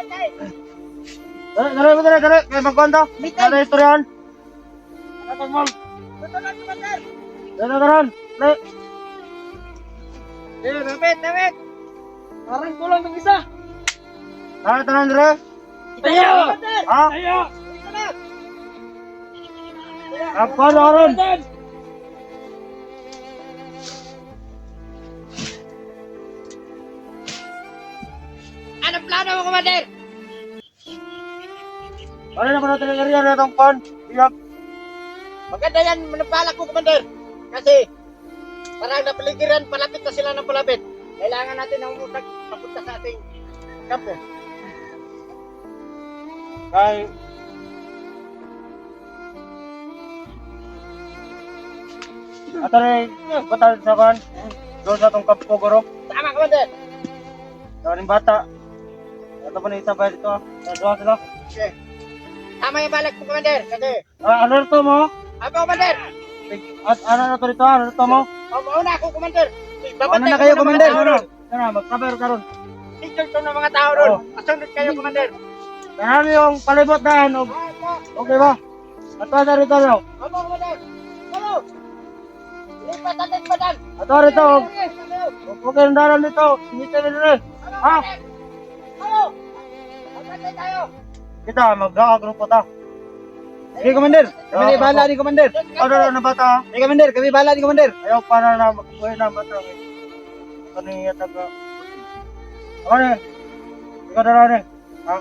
Dali. Kaya magkwento. Dali, istoryahan. Dali, ma'am. Dali. Dapat. Parang kulang ng isa. Dali, tanan, dali. Tayo! Ha? Tayo! Apa ron? Ano plano mo, Commander? Ano naman natin ang area na itong pan? Iyag. Maganda yan, manapalak ko, Commander. Kasi, parang napaligiran, palapit na sila ng palapit. Kailangan natin ng umusag papunta sa ating kampo. Kay... Ato rin, batal sa pan. Doon sa itong kapko, guro. Tama, Commander. Sa rin bata. Ito pa na isa ba dito? Sa sila. Okay. Tama yung balak ko, Commander. Kasi, Ano ito mo? ako, Commander. At ano na ito dito? Ano ito mo? Mauna ako, Commander. Ano na kayo, Commander? Ano? Magkabar ka ron. Teacher to ng mga tao doon. Masunod kayo, Commander. Ano yung palibot na yan? Okay ba? Ato na rito no? Opo, Commander. Ano? Lipat natin pa dyan. Ato rito. Okay ang daran dito. Hindi tayo rin. Ha? Ano? Magkatay tayo. Kita, mag-agrupo ta. Sige, Commander. Kami na bahala ni Commander. Ano na bata? Sige, Commander. Kami bahala ni Commander. Ayaw para na buhay na bata. Ito niya taga. Ako na yun. Ikaw na rin. Ha?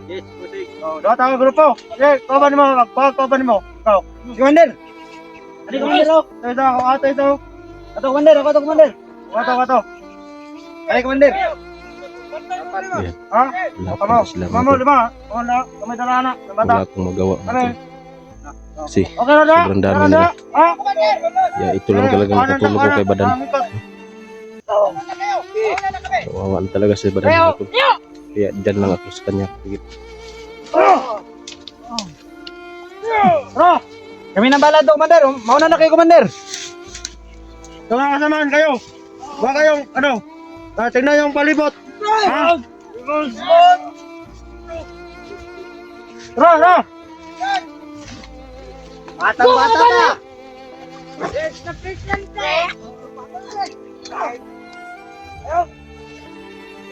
Yes, pusing. Oh, dapat ang grupo. Sige, kaban mo. Magpagkaban mo. Ikaw. Sige, Commander. Ano Commander? Ito ako. Ito. Ato, Commander. Ako, Commander. Ato. Ay, Commander. Ha? Wala Kamo. pa sila Kamo, lima. Wala. Kami dala na. Ng bata. wala akong magawa. Ano? Kasi Okay na na? sobrang dami Ano na? nila. Ha? Ya, ito lang talaga makatulog ko kay Badan. Kawawa na talaga si Badan ako. Kaya dyan lang ako sa kanya. Sige. Bro! Kami na bahala to, Commander. Mauna na kayo, Commander. Mga kasamaan kayo. Huwag kayong, tingnan yung palibot. Ha? Tara! Bata na.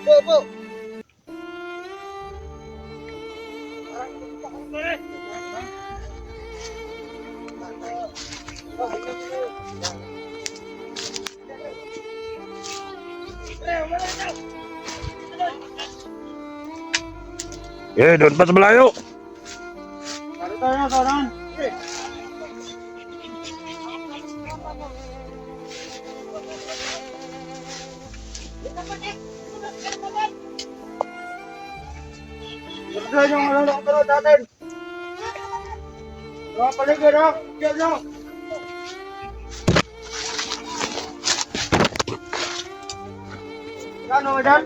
Opo. Doon pa sa malayo. Dali tayo na, kawan. Ito yung tulog natin. Mga paligid, ha? Diyan nyo. Ano ba dyan?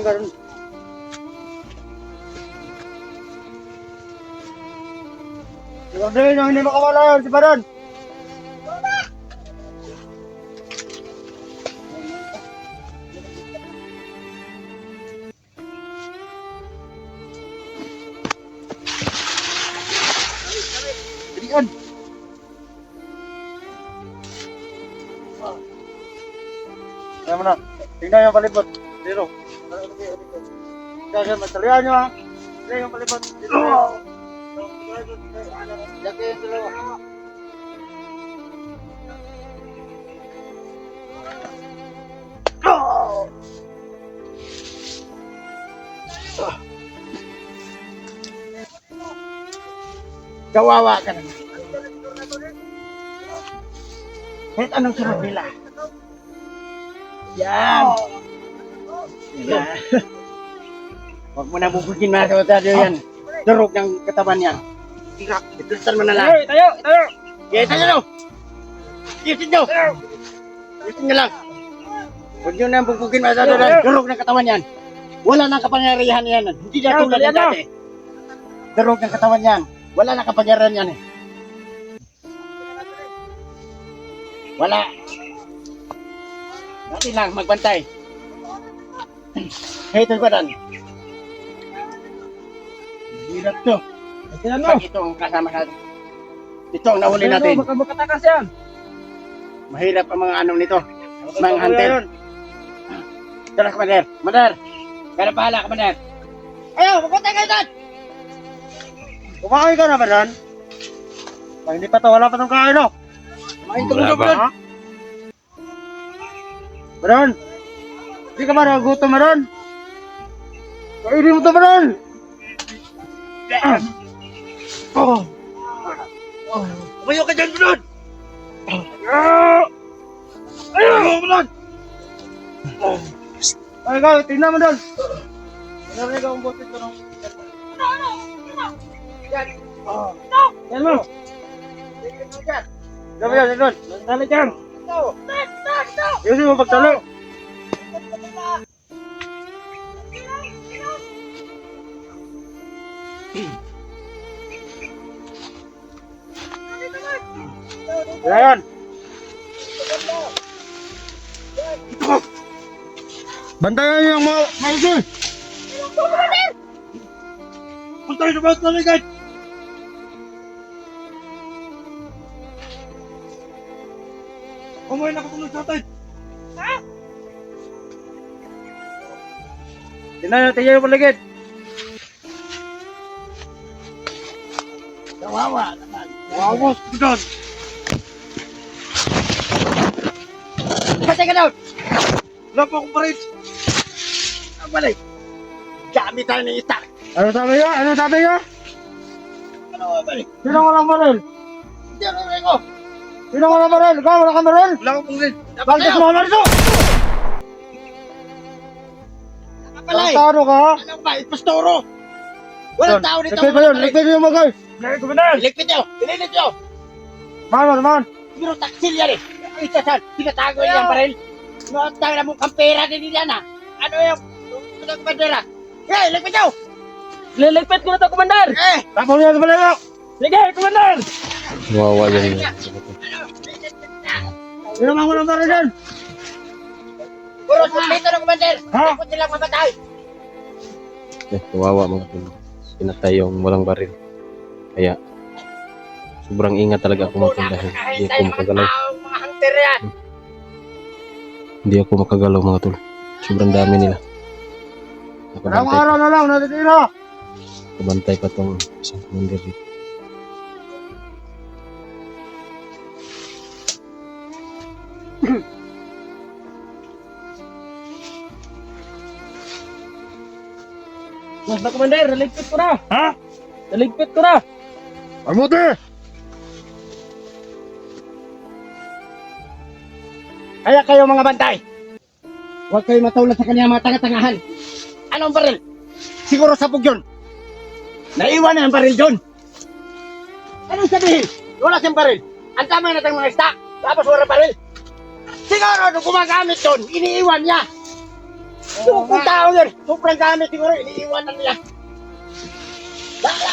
Garun. Huwag din yung hindi makawala yun, si Badan. Dilian. Kaya mo na, tingnan yung palibot. Dito. Kaya matalihan nyo, ha? Tingnan yung palibot. Dito. Lagi yung dalawa. Kawawa ka na. Kahit anong sunod nila. Yan. Huwag mo na bubugin mga kabatado yan. Durog ng katawan yan. Itulitan mo na lang. Tayo! Yes, ano? Yes, ito. Yes, nyo lang. Huwag nyo na bubugin mga kabatado yan. Durog ng katawan yan. Wala nang kapangyarihan yan. Hindi na tulad ng dati. Durog ng katawan yan. Wala nang kapangyarihan yan eh. Wala. Natin lang magbantay. Hey, ito ba dan? Hirap to. Pag ito ang kasama natin. Ito ang nahuli natin. Baka makatakas yan. Mahirap ang mga ano nito. Mga hunter. Tara, Commander. Commander. Kaya bahala, Commander. Ayaw, magpunta kayo doon. Kumakain ka na ba doon? Pag hindi pa to, wala pa tong kain, no? Kumain ka Wala muna, pa. Brad. Baron! Hindi ka ba nagutom, Baron? Kainin mo to, Baron! Oh! Umayo ka dyan, Brad. Ayaw mo doon! Ay, ikaw, tingnan mo doon! Tingnan mo ikaw ang butit ko nung... Yan. Oh. Yan mo! Dami yan, yan doon! Tali dyan! Ayusin mo pagtalo! Yan! Bantayan niyo yung mga maigi! Puntay sa bawat naligay! Kumain na katulog sa atin! Ha? Tingnan natin yung paligid! Kawawa naman. Wawas! Doon! Patay ka doon. Wala pa akong parit! Ang balik. Dami tayo ng itak. Ano sabi niya? Ano sabi niya? Ano ang balik? Sino walang baril? Hindi ako rin ko. Sino walang baril? Ikaw wala kang baril? Wala akong panglit. Bakit mo naman ito? Nakapalay. Taro ka ha? Anong ba? Pastoro. Walang tao dito. Ligpit ba yun? Ligpit yung magay! Iligpit nyo. Ililit nyo. Man! Siguro taksil yan eh. Ang isa saan. Tinatago yan pa rin. No, tayo na mong kampera din yan ah. Ano yung bandera? Eh, iligpit nyo. Liligpit ko na to, Commander! Eh. Tapos yan sa balayo! Sige, Commander! Wawa yan. Sino mang walang baril yan? Puro suplito ng commander. Ha? Takot silang mamatay. Kawawa mga tol. Pinatay yung walang baril. Kaya, sobrang ingat talaga ako mga tol dahil hindi ako makagalaw. Mga hunter yan. Hindi ako makagalaw mga tol. Sobrang dami nila. Ilang araw na lang natitira! Nakabantay pa tong isang commander dito. Mas na, Commander! Naligpit ko na! Ha? Naligpit ko na! Armuti! Kaya kayo mga bantay. Huwag kayo matulad sa kanyang mga tanga-tangahan. Anong baril? Siguro sabog yun. Naiwan na ang baril doon. Anong sabihin? Wala siyang baril. Ang dami natin mga stock. Tapos wala baril. Siguro nung gumagamit doon, iniiwan niya. Kung tao yun, sobrang gamit siguro, iniiwan na niya. Lala!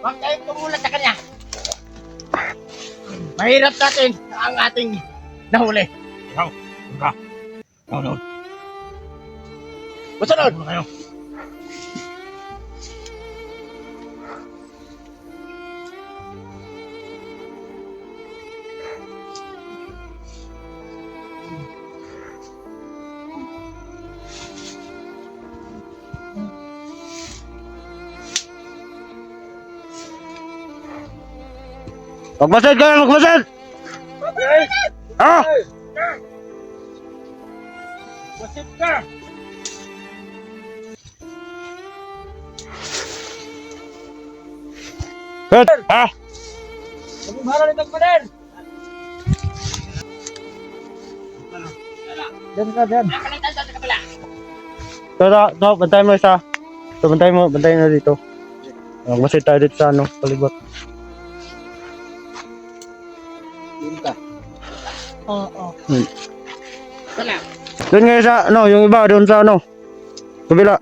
Huwag kayong tumulat sa kanya. Mahirap natin ang ating nahuli. No. Masunod! Magmasid ka! Magmasid! Ha? Masip ka! Good! Ha? Magmahara nito, Commander! Diyan ka, diyan. Nakalitan sa kabila. Ito, bantayan mo isa. Ito, bantayan mo dito. Magmasid tayo dito sa ano, palibot. Wala. Doon nga sa, ano, yung iba, doon sa ano. Kabila.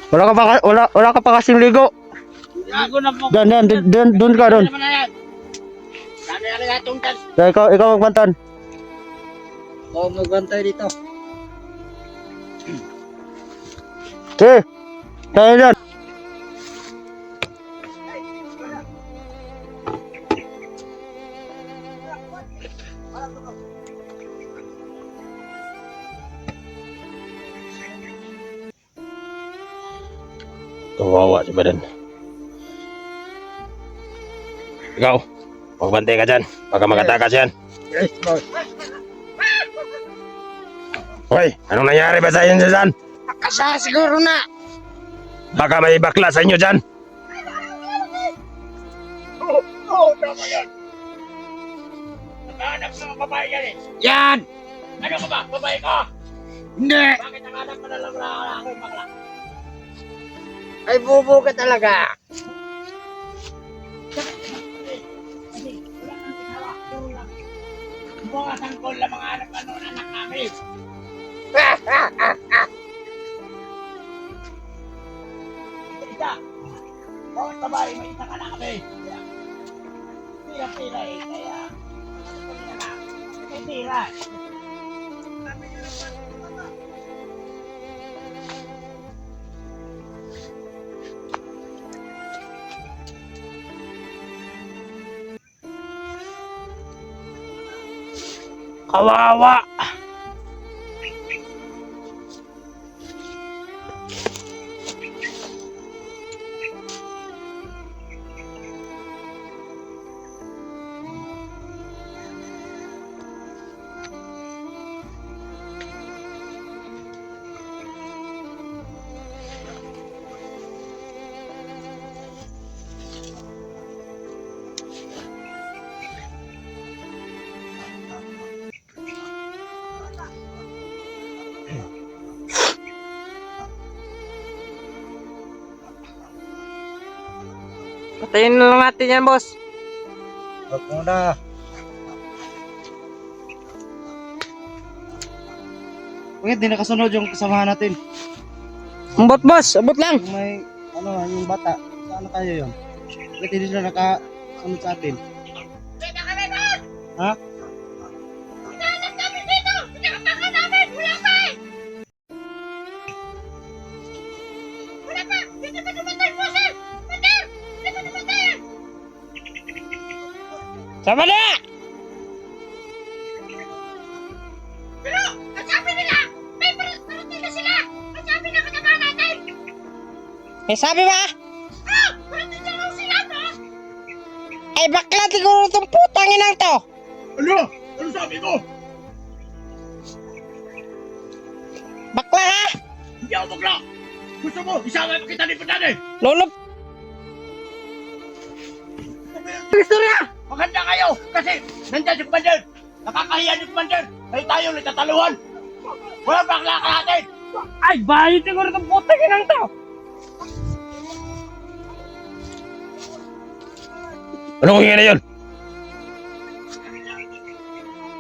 Wala ka pa kasing ligo. Ligo na po. Doon ka, doon. Ano yan? Ano yan ang atong dance? Ikaw magbantan. Oo, magbantay dito. Okay. Tayo dyan. Kawawa si Badan. Ikaw, magbantay ka dyan. Baka makatakas yan. Yes, boss. Hoy, anong nangyari ba sa inyo dyan? Kasa siguro na. Baka may bakla sa inyo dyan. Oo, tama yan. Nakahanap sa mga babae yan eh. Yan! Ano ka ba? Babae ka? Hindi! Bakit nakahanap ka na lang na ako yung bakla? Ay, bubo ka talaga. Kasi, wala kang ginawa. Puro lang. Mga sangkol lang mga anak namin. Isa! Bawat babae, may isa ka na kami. Tira-tira eh, kaya... Tira! Kawawa! Patayin na lang natin yan, boss. Huwag muna. Bakit di nakasunod yung kasamahan natin? Abot, boss. Abot lang. Yung may, yung bata. Saan na kayo yun? Bakit hindi sila nakasunod sa atin? Ha? Sama na! Pero, ang sabi nila, may parating na sila. Ang sabi na katama natin. May sabi ba? Ah, parating na raw sila, no? Ay, bakla siguro itong putang inang to. Ano? Ano sabi mo? Bakla ha? Hindi ako bakla! Gusto mo, isama pa kita ni Padane! Lulop. Istorya! Maganda kayo! Kasi nandiyan si Commander! Nakakahiya ni Commander! Ay tayo nagtataluhan! Walang bakla ka natin! Ay, bayit siguro itong putang inang to. Ano kung na yun?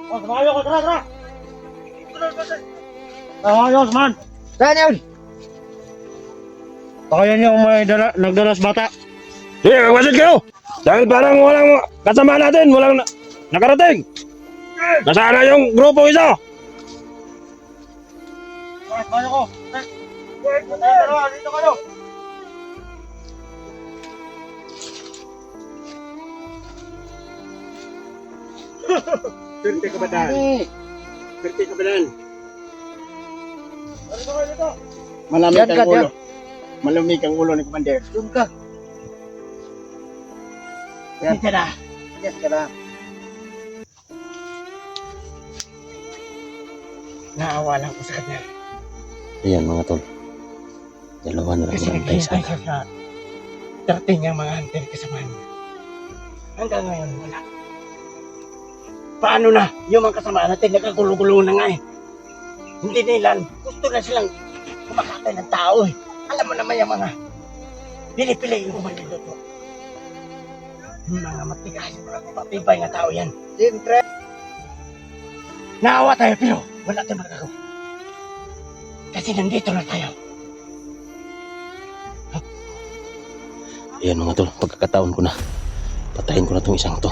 Oh, samayo ko, tara! Samayo, man! Saan yun? Baka yan yung may nagdalas bata. Sige, magwasid kayo! Dahil parang walang kasama natin, walang nakarating! Nasaan na yung grupo isa? Samayo ko! Tara, dito kayo! Swerte ka ba Dan? Swerte ka ba Dan? Dito kayo, dito! Malamig Yan ka, ang ulo. Malamig ang ulo ni Commander. Doon ka! Yan ka na. Yes ka na. Naawa lang ko sa kanya. Ayan mga tol. Dalawa na lang Kasi bantay naghihintay sana. ka sa 13 yung mga hunter kasama niya. Hanggang ngayon, wala. Paano na? Yung mga kasama natin, nagkagulo-gulo na nga eh. Hindi nila, gusto na silang kumakatay ng tao eh. Alam mo naman yung mga pinipili yung kumandito to. Mga matigas, mga matibay nga tao yan. Siyempre! Naawa tayo pero wala tayong magagawa. Kasi nandito na tayo. Ayan mga tol, pagkakataon ko na. Patayin ko na tong isang to.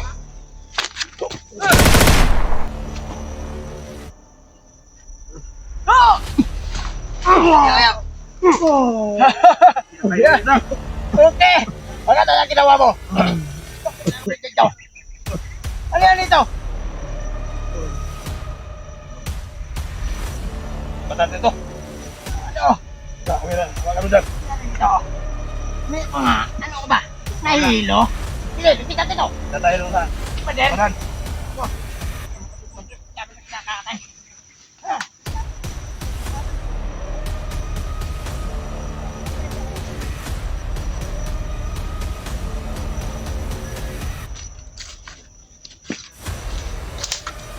Okay! Ano na ang ginawa mo? Ano yan ito? Bataan ito. Ano? Wala mo dyan. Ito. May mga, ano ka ba? Nahihilo? Sige, lupitan ito. Tatayin mo sa. Pader. Bataan.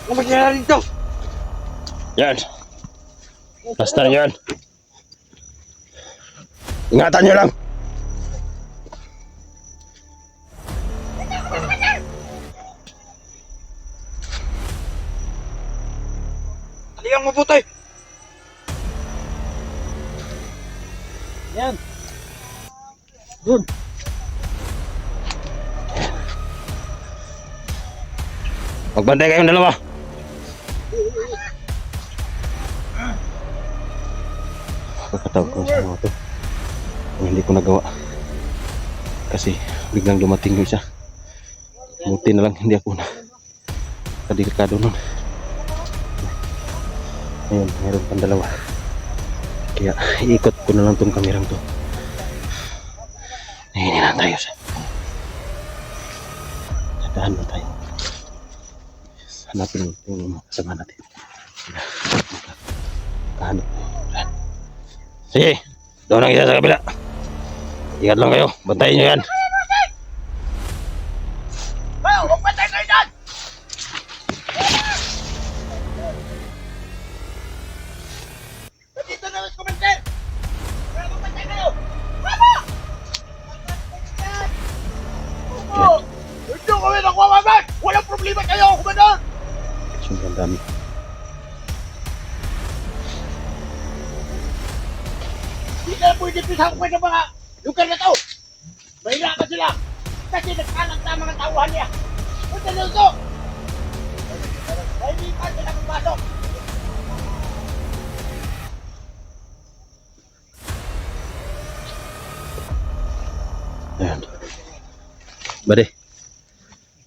Ano mangyayari dito? Yan. Basta na yan. Ingatan nyo lang. Aliyang mabuti. Yan. Magbantay kayong dalawa. Pagkatawag ko sa mga to. Kung hindi ko nagawa. Kasi biglang dumating yung isa. Buti na lang hindi ako na kadelikado nun. Ayun, mayroon pang dalawa. Kaya iikot ko na lang tong kamerang to. Nahihini na tayo sa tatahan na tayo. Hanapin mo yung mga kasama natin. Kahanap tayo. Sige, doon ang isa sa kabila. Ingat lang kayo, bantayin nyo yan. Oh, huwag patay kayo dyan! Nandito na mas kumandir! Kaya huwag patay kayo! Bravo! Oo! Hindi kami nagwawaman! Walang problema kayo, kumandir! Sobrang dami. Hindi na pwede pisangkwen ng mga lugar na to! Mahirapan sila! Kasi nagkalat na mga tauhan niya! Punta na ito! Hindi pa sila pumasok! Ayan. Bade,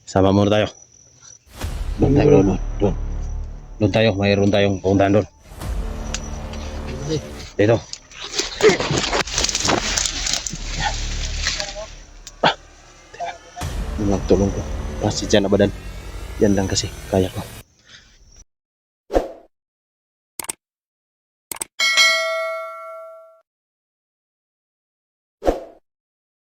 sama muna tayo. Doon tayo, doon. Doon tayo, mayroon tayong puntahan doon. Dito. Magtulong ko. Kasi dyan abadan. Yan lang kasi kaya ko.